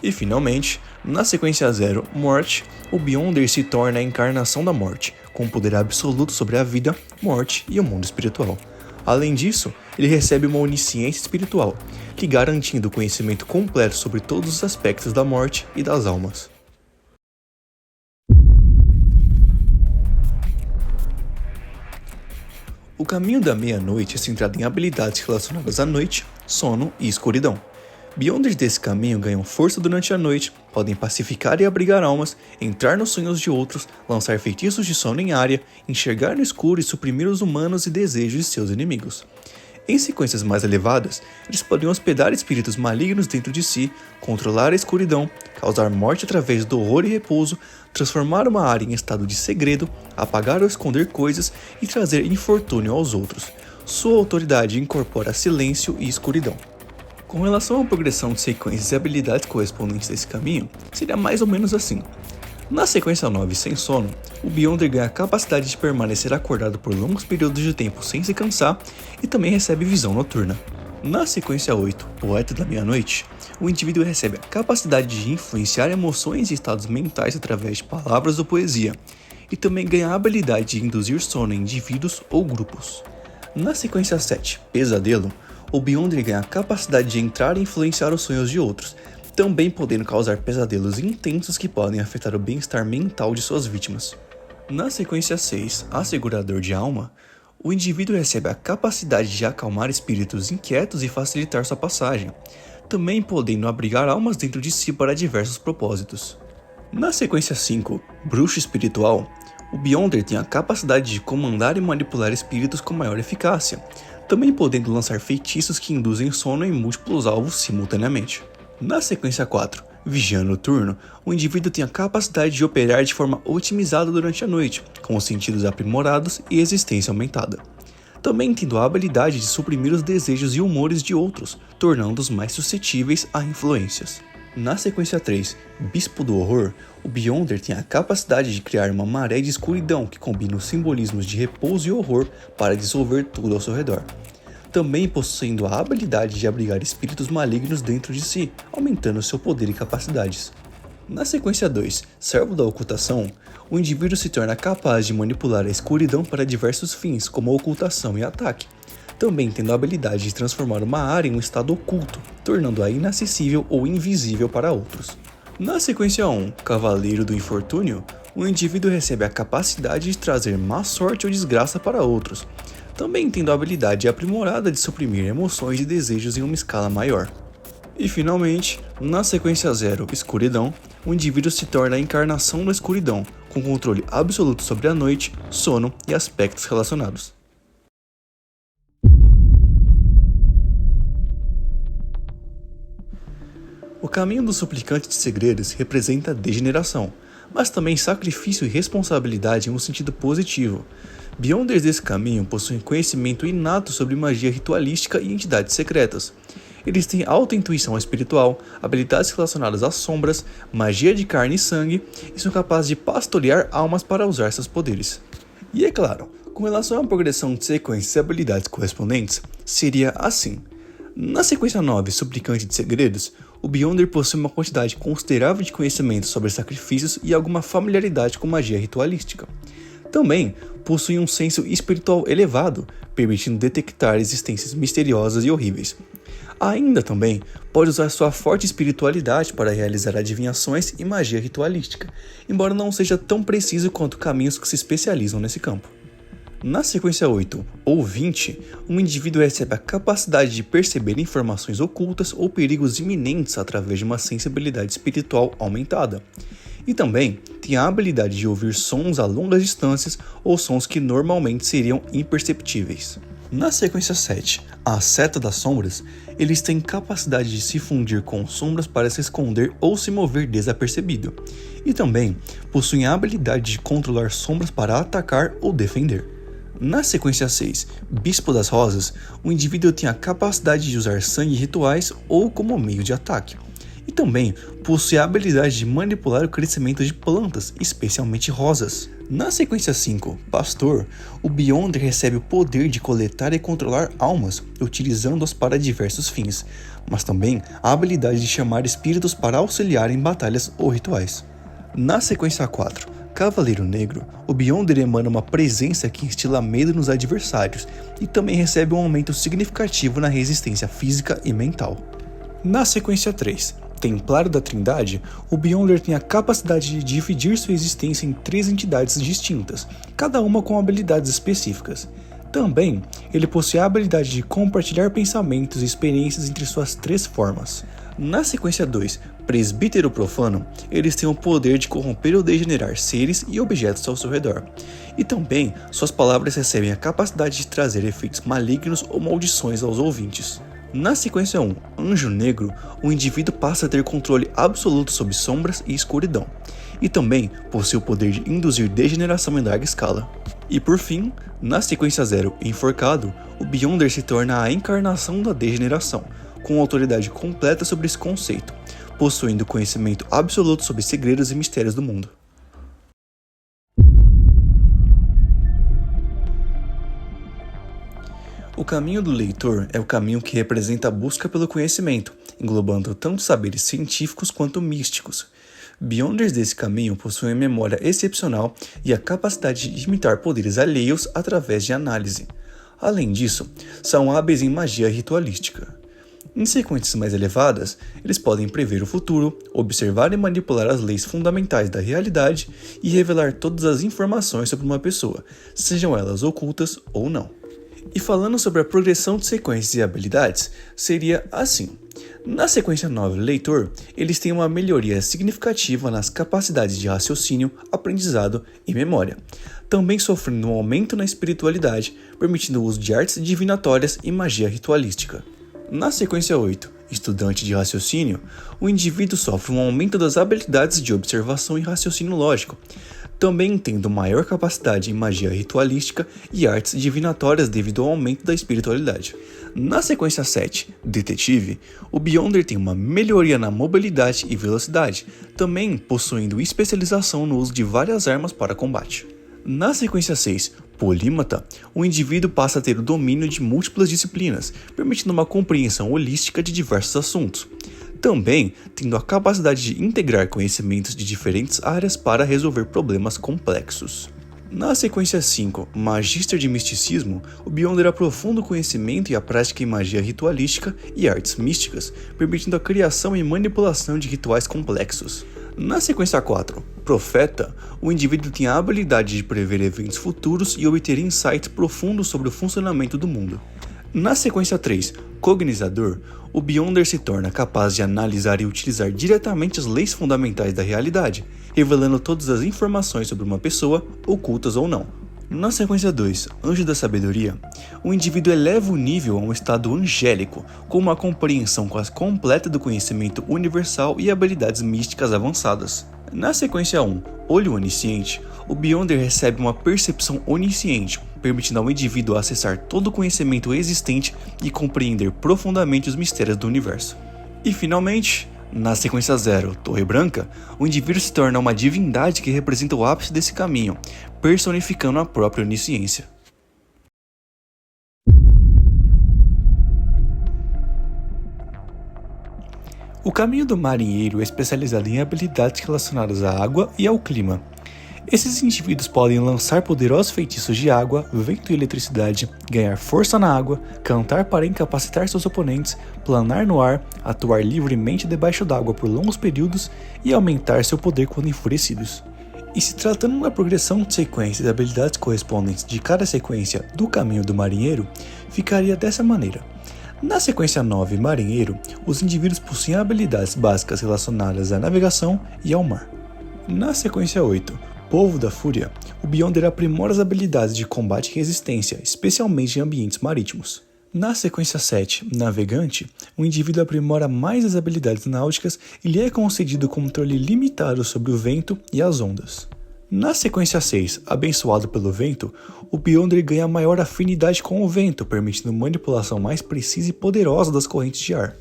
E finalmente, na sequência 0, Morte, o Beyonder se torna a encarnação da morte, com poder absoluto sobre a vida, morte e o mundo espiritual. Além disso, ele recebe uma onisciência espiritual, lhe garantindo conhecimento completo sobre todos os aspectos da morte e das almas. O caminho da meia-noite é centrado em habilidades relacionadas à noite, sono e escuridão. Beyonders desse caminho ganham força durante a noite, podem pacificar e abrigar almas, entrar nos sonhos de outros, lançar feitiços de sono em área, enxergar no escuro e suprimir os humanos e desejos de seus inimigos. Em sequências mais elevadas, eles podem hospedar espíritos malignos dentro de si, controlar a escuridão, causar morte através do horror e repouso, transformar uma área em estado de segredo, apagar ou esconder coisas e trazer infortúnio aos outros. Sua autoridade incorpora silêncio e escuridão. Com relação à progressão de sequências e habilidades correspondentes a esse caminho, seria mais ou menos assim. Na sequência 9, Sem Sono, o Beyonder ganha a capacidade de permanecer acordado por longos períodos de tempo sem se cansar e também recebe visão noturna. Na sequência 8, Poeta da Meia-Noite, o indivíduo recebe a capacidade de influenciar emoções e estados mentais através de palavras ou poesia, e também ganha a habilidade de induzir sono em indivíduos ou grupos. Na sequência 7, Pesadelo, o Beyonder ganha a capacidade de entrar e influenciar os sonhos de outros, também podendo causar pesadelos intensos que podem afetar o bem-estar mental de suas vítimas. Na sequência 6, Assegurador de Alma, o indivíduo recebe a capacidade de acalmar espíritos inquietos e facilitar sua passagem, também podendo abrigar almas dentro de si para diversos propósitos. Na sequência 5, Bruxo Espiritual, o Beyonder tem a capacidade de comandar e manipular espíritos com maior eficácia, também podendo lançar feitiços que induzem sono em múltiplos alvos simultaneamente. Na sequência 4, Vigia Noturno, o indivíduo tem a capacidade de operar de forma otimizada durante a noite, com os sentidos aprimorados e existência aumentada. Também tendo a habilidade de suprimir os desejos e humores de outros, tornando-os mais suscetíveis a influências. Na sequência 3, Bispo do Horror, o Beyonder tem a capacidade de criar uma maré de escuridão que combina os simbolismos de repouso e horror para dissolver tudo ao seu redor. Também possuindo a habilidade de abrigar espíritos malignos dentro de si, aumentando seu poder e capacidades. Na sequência 2, Servo da Ocultação, o indivíduo se torna capaz de manipular a escuridão para diversos fins, como ocultação e ataque, também tendo a habilidade de transformar uma área em um estado oculto, tornando-a inacessível ou invisível para outros. Na sequência 1, Cavaleiro do Infortúnio, o indivíduo recebe a capacidade de trazer má sorte ou desgraça para outros, também tendo a habilidade aprimorada de suprimir emoções e desejos em uma escala maior. E finalmente, na sequência 0, Escuridão, o indivíduo se torna a encarnação da escuridão, com controle absoluto sobre a noite, sono e aspectos relacionados. O caminho do suplicante de segredos representa a degeneração, mas também sacrifício e responsabilidade em um sentido positivo. Beyonders desse caminho possuem conhecimento inato sobre magia ritualística e entidades secretas. Eles têm alta intuição espiritual, habilidades relacionadas às sombras, magia de carne e sangue e são capazes de pastorear almas para usar seus poderes. E é claro, com relação à progressão de sequências e habilidades correspondentes, seria assim. Na sequência 9, Suplicante de Segredos, o Beyonder possui uma quantidade considerável de conhecimento sobre sacrifícios e alguma familiaridade com magia ritualística. Também possui um senso espiritual elevado, permitindo detectar existências misteriosas e horríveis. Ainda também pode usar sua forte espiritualidade para realizar adivinhações e magia ritualística, embora não seja tão preciso quanto caminhos que se especializam nesse campo. Na sequência 8, ou 20, um indivíduo recebe a capacidade de perceber informações ocultas ou perigos iminentes através de uma sensibilidade espiritual aumentada. E também tem a habilidade de ouvir sons a longas distâncias ou sons que normalmente seriam imperceptíveis. Na sequência 7, a Seta das Sombras, eles têm capacidade de se fundir com sombras para se esconder ou se mover desapercebido. E também possuem a habilidade de controlar sombras para atacar ou defender. Na sequência 6, Bispo das Rosas, o indivíduo tem a capacidade de usar sangue em rituais ou como meio de ataque. E também possui a habilidade de manipular o crescimento de plantas, especialmente rosas. Na sequência 5, Pastor, o Beyonder recebe o poder de coletar e controlar almas, utilizando-as para diversos fins, mas também a habilidade de chamar espíritos para auxiliar em batalhas ou rituais. Na sequência 4, Cavaleiro Negro, o Beyonder emana uma presença que instila medo nos adversários e também recebe um aumento significativo na resistência física e mental. Na sequência 3, Templário da Trindade, o Beyonder tem a capacidade de dividir sua existência em 3 entidades distintas, cada uma com habilidades específicas. Também, ele possui a habilidade de compartilhar pensamentos e experiências entre suas 3 formas. Na sequência 2, Presbítero Profano, eles têm o poder de corromper ou degenerar seres e objetos ao seu redor. E também, suas palavras recebem a capacidade de trazer efeitos malignos ou maldições aos ouvintes. Na sequência 1, Anjo Negro, o indivíduo passa a ter controle absoluto sobre sombras e escuridão. E também possui o poder de induzir degeneração em larga escala. E por fim, na sequência 0, Enforcado, o Beyonder se torna a encarnação da degeneração, com autoridade completa sobre esse conceito, possuindo conhecimento absoluto sobre segredos e mistérios do mundo. O caminho do leitor é o caminho que representa a busca pelo conhecimento, englobando tanto saberes científicos quanto místicos. Beyonders desse caminho possuem memória excepcional e a capacidade de imitar poderes alheios através de análise. Além disso, são hábeis em magia ritualística. Em sequências mais elevadas, eles podem prever o futuro, observar e manipular as leis fundamentais da realidade e revelar todas as informações sobre uma pessoa, sejam elas ocultas ou não. E falando sobre a progressão de sequências e habilidades, seria assim. Na sequência 9, Leitor, eles têm uma melhoria significativa nas capacidades de raciocínio, aprendizado e memória, também sofrendo um aumento na espiritualidade, permitindo o uso de artes divinatórias e magia ritualística. Na sequência 8, Estudante de Raciocínio, o indivíduo sofre um aumento das habilidades de observação e raciocínio lógico, também tendo maior capacidade em magia ritualística e artes divinatórias devido ao aumento da espiritualidade. Na sequência 7, Detetive, o Beyonder tem uma melhoria na mobilidade e velocidade, também possuindo especialização no uso de várias armas para combate. Na sequência 6, Polímata, o indivíduo passa a ter o domínio de múltiplas disciplinas, permitindo uma compreensão holística de diversos assuntos. Também tendo a capacidade de integrar conhecimentos de diferentes áreas para resolver problemas complexos. Na sequência 5, Magister de Misticismo, o Beyonder aprofunda o conhecimento e a prática em magia ritualística e artes místicas, permitindo a criação e manipulação de rituais complexos. Na sequência 4, Profeta, o indivíduo tem a habilidade de prever eventos futuros e obter insights profundos sobre o funcionamento do mundo. Na sequência 3, Cognizador, o Beyonder se torna capaz de analisar e utilizar diretamente as leis fundamentais da realidade, revelando todas as informações sobre uma pessoa, ocultas ou não. Na sequência 2, Anjo da Sabedoria, o indivíduo eleva o nível a um estado angélico, com uma compreensão quase completa do conhecimento universal e habilidades místicas avançadas. Na sequência 1, Olho Onisciente, o Beyonder recebe uma percepção onisciente, permitindo ao indivíduo acessar todo o conhecimento existente e compreender profundamente os mistérios do universo. E finalmente, na sequência 0, Torre Branca, o indivíduo se torna uma divindade que representa o ápice desse caminho, personificando a própria onisciência. O caminho do marinheiro é especializado em habilidades relacionadas à água e ao clima. Esses indivíduos podem lançar poderosos feitiços de água, vento e eletricidade, ganhar força na água, cantar para incapacitar seus oponentes, planar no ar, atuar livremente debaixo d'água por longos períodos e aumentar seu poder quando enfurecidos. E se tratando da progressão de sequências e habilidades correspondentes de cada sequência do caminho do marinheiro, ficaria dessa maneira. Na sequência 9, Marinheiro, os indivíduos possuem habilidades básicas relacionadas à navegação e ao mar. Na sequência 8, Povo da Fúria, o Beyonder aprimora as habilidades de combate e resistência, especialmente em ambientes marítimos. Na sequência 7, Navegante, o indivíduo aprimora mais as habilidades náuticas e lhe é concedido controle limitado sobre o vento e as ondas. Na sequência 6, Abençoado pelo Vento, o Beyonder ganha maior afinidade com o vento, permitindo manipulação mais precisa e poderosa das correntes de ar.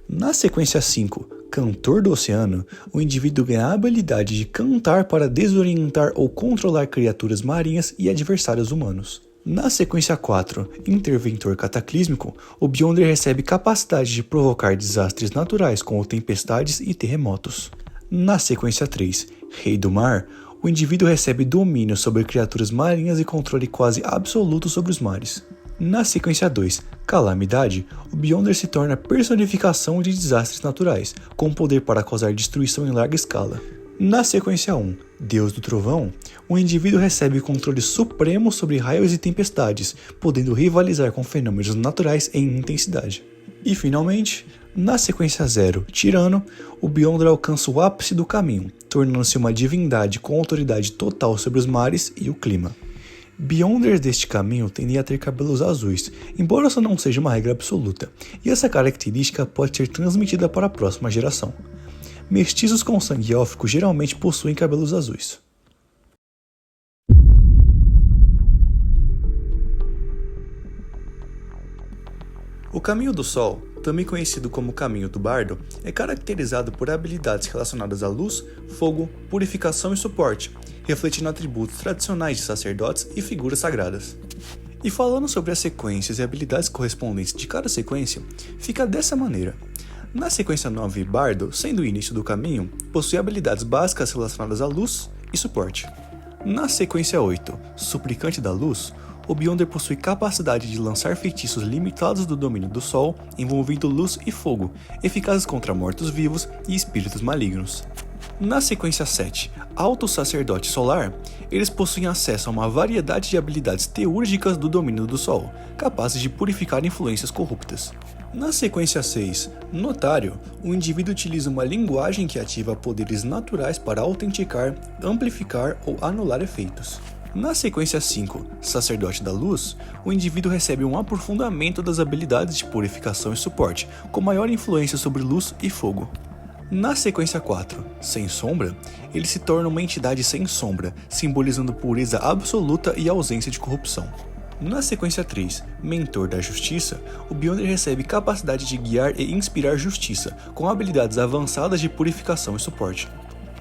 Na sequência 5, Cantor do Oceano, o indivíduo ganha a habilidade de cantar para desorientar ou controlar criaturas marinhas e adversários humanos. Na sequência 4, Interventor Cataclísmico, o Beyonder recebe capacidade de provocar desastres naturais como tempestades e terremotos. Na sequência 3, Rei do Mar, o indivíduo recebe domínio sobre criaturas marinhas e controle quase absoluto sobre os mares. Na sequência 2, Calamidade, o Beyonder se torna a personificação de desastres naturais, com poder para causar destruição em larga escala. Na sequência 1, Deus do Trovão, o indivíduo recebe controle supremo sobre raios e tempestades, podendo rivalizar com fenômenos naturais em intensidade. E finalmente, na sequência 0, Tirano, o Beyonder alcança o ápice do caminho, tornando-se uma divindade com autoridade total sobre os mares e o clima. Beyonders deste caminho tendem a ter cabelos azuis, embora essa não seja uma regra absoluta, e essa característica pode ser transmitida para a próxima geração. Mestiços com sangue élfico geralmente possuem cabelos azuis. O Caminho do Sol, também conhecido como Caminho do Bardo, é caracterizado por habilidades relacionadas à luz, fogo, purificação e suporte, refletindo atributos tradicionais de sacerdotes e figuras sagradas. E falando sobre as sequências e habilidades correspondentes de cada sequência, fica dessa maneira. Na sequência 9, Bardo, sendo o início do caminho, possui habilidades básicas relacionadas à luz e suporte. Na sequência 8, Suplicante da Luz, o Beyonder possui capacidade de lançar feitiços limitados do domínio do Sol, envolvendo luz e fogo, eficazes contra mortos-vivos e espíritos malignos. Na sequência 7, Alto Sacerdote Solar, eles possuem acesso a uma variedade de habilidades teúrgicas do domínio do Sol, capazes de purificar influências corruptas. Na sequência 6, Notário, o indivíduo utiliza uma linguagem que ativa poderes naturais para autenticar, amplificar ou anular efeitos. Na sequência 5, Sacerdote da Luz, o indivíduo recebe um aprofundamento das habilidades de purificação e suporte, com maior influência sobre luz e fogo. Na sequência 4, Sem Sombra, ele se torna uma entidade sem sombra, simbolizando pureza absoluta e ausência de corrupção. Na sequência 3, Mentor da Justiça, o Beyonder recebe capacidade de guiar e inspirar justiça, com habilidades avançadas de purificação e suporte.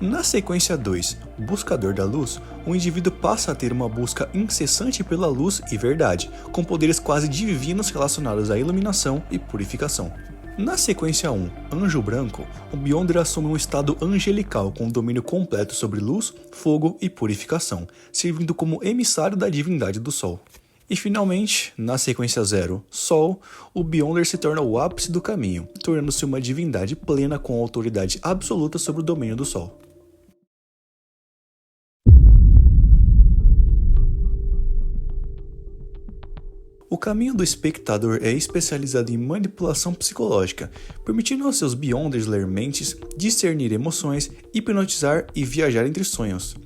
Na sequência 2, Buscador da Luz, o indivíduo passa a ter uma busca incessante pela luz e verdade, com poderes quase divinos relacionados à iluminação e purificação. Na sequência 1, Anjo Branco, o Beyonder assume um estado angelical com domínio completo sobre luz, fogo e purificação, servindo como emissário da divindade do Sol. E finalmente, na sequência 0, Sol, o Beyonder se torna o ápice do caminho, tornando-se uma divindade plena com autoridade absoluta sobre o domínio do Sol. O Caminho do Espectador é especializado em manipulação psicológica, permitindo aos seus Beyonders ler mentes, discernir emoções, hipnotizar e viajar entre sonhos.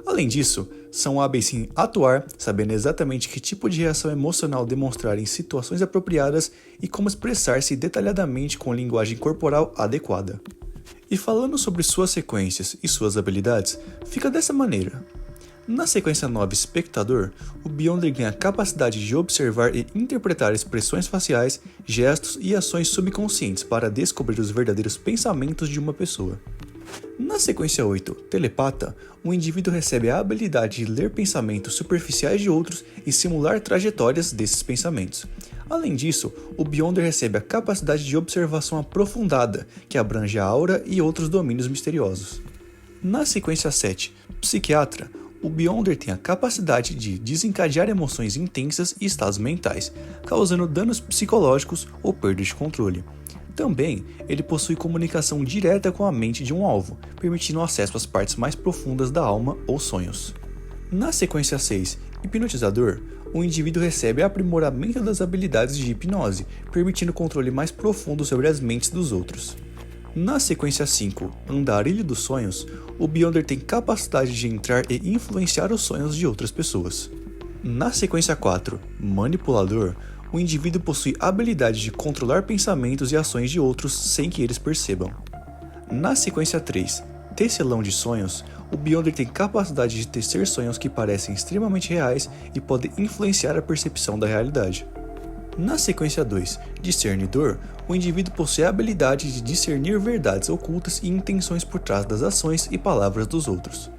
Além disso, são hábeis em atuar, sabendo exatamente que tipo de reação emocional demonstrar em situações apropriadas e como expressar-se detalhadamente com linguagem corporal adequada. E falando sobre suas sequências e suas habilidades, fica dessa maneira. Na sequência 9, Espectador, o Beyonder ganha a capacidade de observar e interpretar expressões faciais, gestos e ações subconscientes para descobrir os verdadeiros pensamentos de uma pessoa. Na sequência 8, Telepata, o indivíduo recebe a habilidade de ler pensamentos superficiais de outros e simular trajetórias desses pensamentos. Além disso, o Beyonder recebe a capacidade de observação aprofundada, que abrange a aura e outros domínios misteriosos. Na sequência 7, Psiquiatra, o Beyonder tem a capacidade de desencadear emoções intensas e estados mentais, causando danos psicológicos ou perda de controle. Também, ele possui comunicação direta com a mente de um alvo, permitindo acesso às partes mais profundas da alma ou sonhos. Na sequência 6, Hipnotizador, o indivíduo recebe aprimoramento das habilidades de hipnose, permitindo controle mais profundo sobre as mentes dos outros. Na sequência 5, Andarilho dos Sonhos, o Beyonder tem capacidade de entrar e influenciar os sonhos de outras pessoas. Na sequência 4, Manipulador, o indivíduo possui a habilidade de controlar pensamentos e ações de outros sem que eles percebam. Na sequência 3, Tecelão de Sonhos, o Beyonder tem capacidade de tecer sonhos que parecem extremamente reais e pode influenciar a percepção da realidade. Na sequência 2, Discernidor, o indivíduo possui a habilidade de discernir verdades ocultas e intenções por trás das ações e palavras dos outros.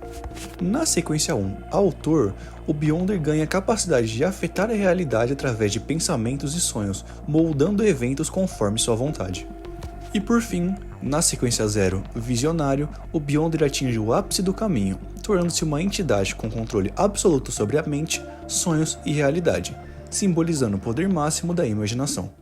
Na sequência 1, Autor, o Beyonder ganha a capacidade de afetar a realidade através de pensamentos e sonhos, moldando eventos conforme sua vontade. E por fim, na sequência 0, Visionário, o Beyonder atinge o ápice do caminho, tornando-se uma entidade com controle absoluto sobre a mente, sonhos e realidade, simbolizando o poder máximo da imaginação.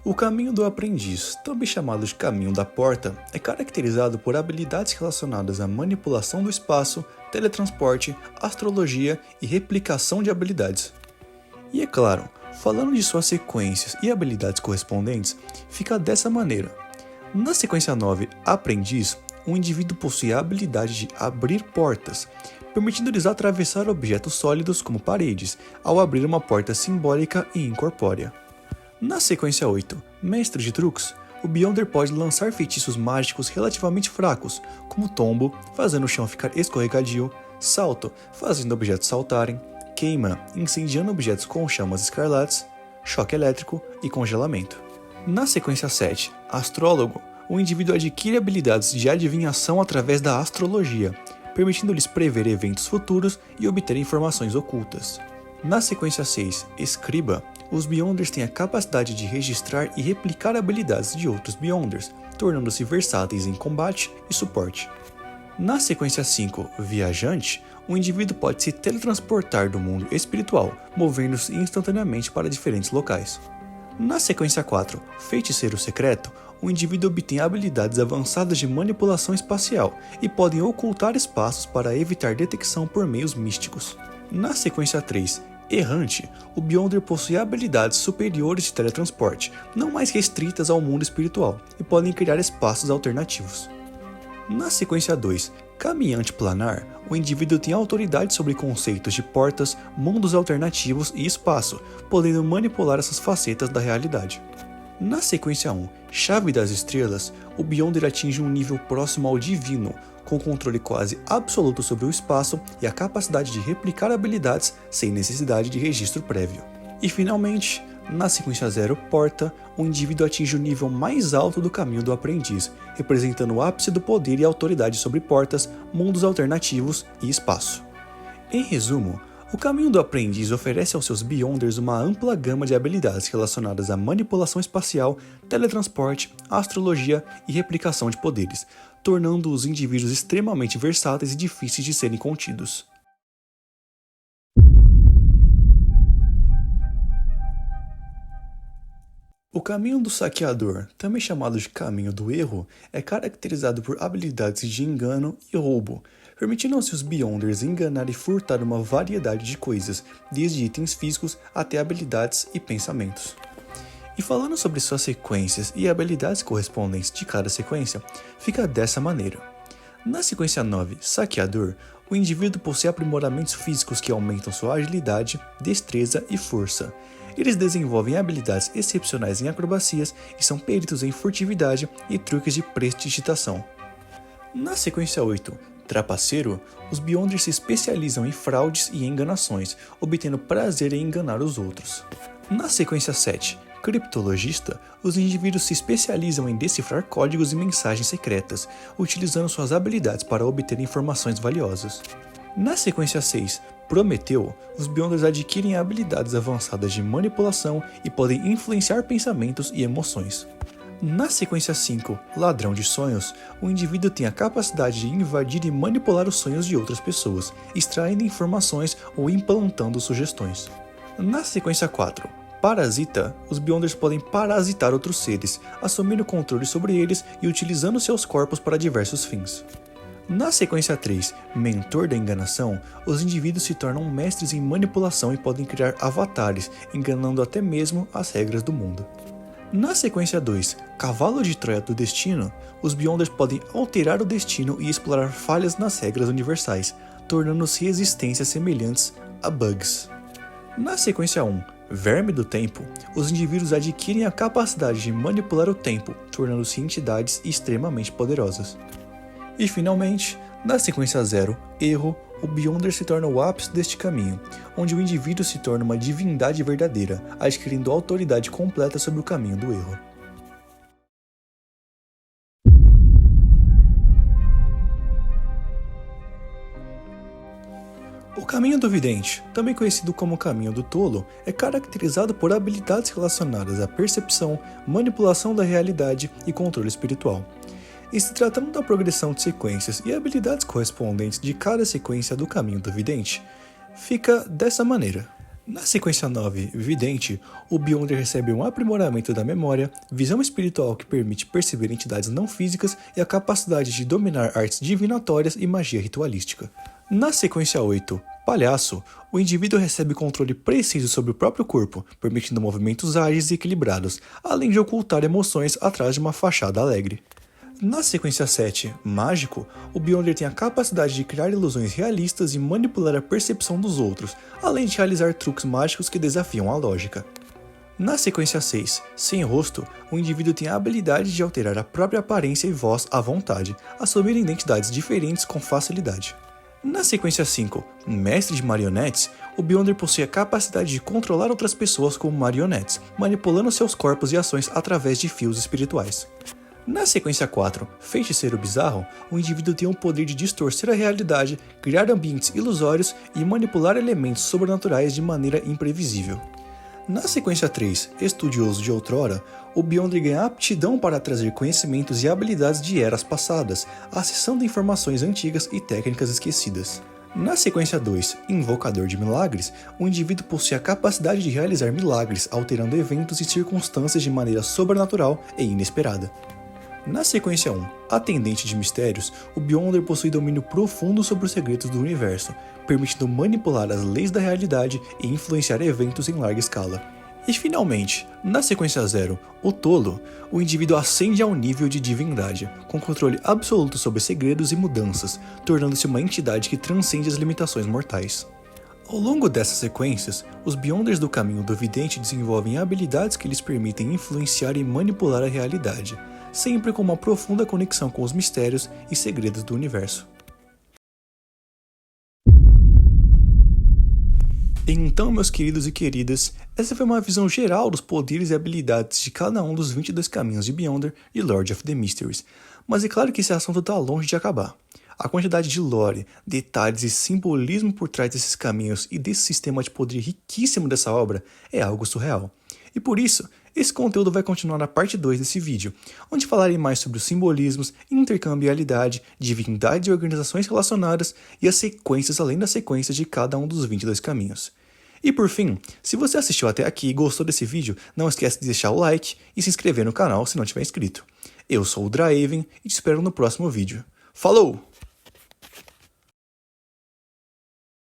O caminho do aprendiz, também chamado de caminho da porta, é caracterizado por habilidades relacionadas à manipulação do espaço, teletransporte, astrologia e replicação de habilidades. E é claro, falando de suas sequências e habilidades correspondentes, fica dessa maneira. Na sequência 9, Aprendiz, o indivíduo possui a habilidade de abrir portas, permitindo-lhes atravessar objetos sólidos como paredes, ao abrir uma porta simbólica e incorpórea. Na sequência 8, Mestre de Truques, o Beyonder pode lançar feitiços mágicos relativamente fracos, como tombo, fazendo o chão ficar escorregadio, salto, fazendo objetos saltarem, queima, incendiando objetos com chamas escarlates, choque elétrico e congelamento. Na sequência 7, Astrólogo, o indivíduo adquire habilidades de adivinhação através da astrologia, permitindo-lhes prever eventos futuros e obter informações ocultas. Na sequência 6, Escriba, os Beyonders têm a capacidade de registrar e replicar habilidades de outros Beyonders, tornando-se versáteis em combate e suporte. Na sequência 5, Viajante, o indivíduo pode se teletransportar do mundo espiritual, movendo-se instantaneamente para diferentes locais. Na sequência 4, Feiticeiro Secreto, o indivíduo obtém habilidades avançadas de manipulação espacial e podem ocultar espaços para evitar detecção por meios místicos. Na sequência 3, Errante, o Beyonder possui habilidades superiores de teletransporte, não mais restritas ao mundo espiritual, e podem criar espaços alternativos. Na sequência 2, Caminhante Planar, o indivíduo tem autoridade sobre conceitos de portas, mundos alternativos e espaço, podendo manipular essas facetas da realidade. Na sequência 1, Chave das Estrelas, o Beyonder atinge um nível próximo ao divino, com controle quase absoluto sobre o espaço e a capacidade de replicar habilidades sem necessidade de registro prévio. E finalmente, na sequência 0, Porta, o indivíduo atinge o nível mais alto do caminho do aprendiz, representando o ápice do poder e autoridade sobre portas, mundos alternativos e espaço. Em resumo, o caminho do aprendiz oferece aos seus Beyonders uma ampla gama de habilidades relacionadas à manipulação espacial, teletransporte, astrologia e replicação de poderes, tornando os indivíduos extremamente versáteis e difíceis de serem contidos. O caminho do saqueador, também chamado de caminho do erro, é caracterizado por habilidades de engano e roubo, permitindo aos seus Beyonders enganar e furtar uma variedade de coisas, desde itens físicos até habilidades e pensamentos. E falando sobre suas sequências e habilidades correspondentes de cada sequência, fica dessa maneira. Na sequência 9, Saqueador, o indivíduo possui aprimoramentos físicos que aumentam sua agilidade, destreza e força. Eles desenvolvem habilidades excepcionais em acrobacias e são peritos em furtividade e truques de prestidigitação. Na sequência 8, Trapaceiro, os Beyonders se especializam em fraudes e enganações, obtendo prazer em enganar os outros. Na sequência 7, Criptologista, os indivíduos se especializam em decifrar códigos e mensagens secretas, utilizando suas habilidades para obter informações valiosas. Na sequência 6, Prometeu, os Beyonders adquirem habilidades avançadas de manipulação e podem influenciar pensamentos e emoções. Na sequência 5, Ladrão de Sonhos, o indivíduo tem a capacidade de invadir e manipular os sonhos de outras pessoas, extraindo informações ou implantando sugestões. Na sequência 4, Parasita, os Beyonders podem parasitar outros seres, assumindo controle sobre eles e utilizando seus corpos para diversos fins. Na sequência 3, Mentor da Enganação, os indivíduos se tornam mestres em manipulação e podem criar avatares, enganando até mesmo as regras do mundo. Na sequência 2, Cavalo de Troia do Destino, os Beyonders podem alterar o destino e explorar falhas nas regras universais, tornando-se existências semelhantes a bugs. Na sequência 1, Verme do Tempo, os indivíduos adquirem a capacidade de manipular o tempo, tornando-se entidades extremamente poderosas. E finalmente, na sequência 0, Erro, o Beyonder se torna o ápice deste caminho, onde o indivíduo se torna uma divindade verdadeira, adquirindo autoridade completa sobre o caminho do erro. O caminho do vidente, também conhecido como caminho do tolo, é caracterizado por habilidades relacionadas à percepção, manipulação da realidade e controle espiritual. E se tratando da progressão de sequências e habilidades correspondentes de cada sequência do caminho do vidente, fica dessa maneira. Na sequência 9, Vidente, o Beyonder recebe um aprimoramento da memória, visão espiritual que permite perceber entidades não físicas e a capacidade de dominar artes divinatórias e magia ritualística. Na sequência 8, Palhaço, o indivíduo recebe controle preciso sobre o próprio corpo, permitindo movimentos ágeis e equilibrados, além de ocultar emoções atrás de uma fachada alegre. Na sequência 7, Mágico, o Beyonder tem a capacidade de criar ilusões realistas e manipular a percepção dos outros, além de realizar truques mágicos que desafiam a lógica. Na sequência 6, Sem Rosto, o indivíduo tem a habilidade de alterar a própria aparência e voz à vontade, assumindo identidades diferentes com facilidade. Na sequência 5, Mestre de Marionetes, o Beyonder possui a capacidade de controlar outras pessoas como marionetes, manipulando seus corpos e ações através de fios espirituais. Na sequência 4, Feiticeiro Bizarro, o indivíduo tem o poder de distorcer a realidade, criar ambientes ilusórios e manipular elementos sobrenaturais de maneira imprevisível. Na sequência 3, Estudioso de Outrora, o Beyonder ganha aptidão para trazer conhecimentos e habilidades de eras passadas, acessando informações antigas e técnicas esquecidas. Na sequência 2, Invocador de Milagres, o indivíduo possui a capacidade de realizar milagres, alterando eventos e circunstâncias de maneira sobrenatural e inesperada. Na sequência 1, Atendente de Mistérios, o Beyonder possui domínio profundo sobre os segredos do universo, permitindo manipular as leis da realidade e influenciar eventos em larga escala. E finalmente, na sequência 0, o Tolo, o indivíduo ascende ao nível de divindade, com controle absoluto sobre segredos e mudanças, tornando-se uma entidade que transcende as limitações mortais. Ao longo dessas sequências, os Beyonders do caminho do vidente desenvolvem habilidades que lhes permitem influenciar e manipular a realidade, sempre com uma profunda conexão com os mistérios e segredos do universo. Então, meus queridos e queridas, essa foi uma visão geral dos poderes e habilidades de cada um dos 22 caminhos de Beyonder e Lord of the Mysteries, mas é claro que esse assunto está longe de acabar. A quantidade de lore, detalhes e simbolismo por trás desses caminhos e desse sistema de poder riquíssimo dessa obra é algo surreal. E por isso, esse conteúdo vai continuar na parte 2 desse vídeo, onde falarei mais sobre os simbolismos, intercambiabilidade, divindades e organizações relacionadas e as sequências além das sequências de cada um dos 22 caminhos. E por fim, se você assistiu até aqui e gostou desse vídeo, não esquece de deixar o like e se inscrever no canal se não tiver inscrito. Eu sou o Draven e te espero no próximo vídeo. Falou!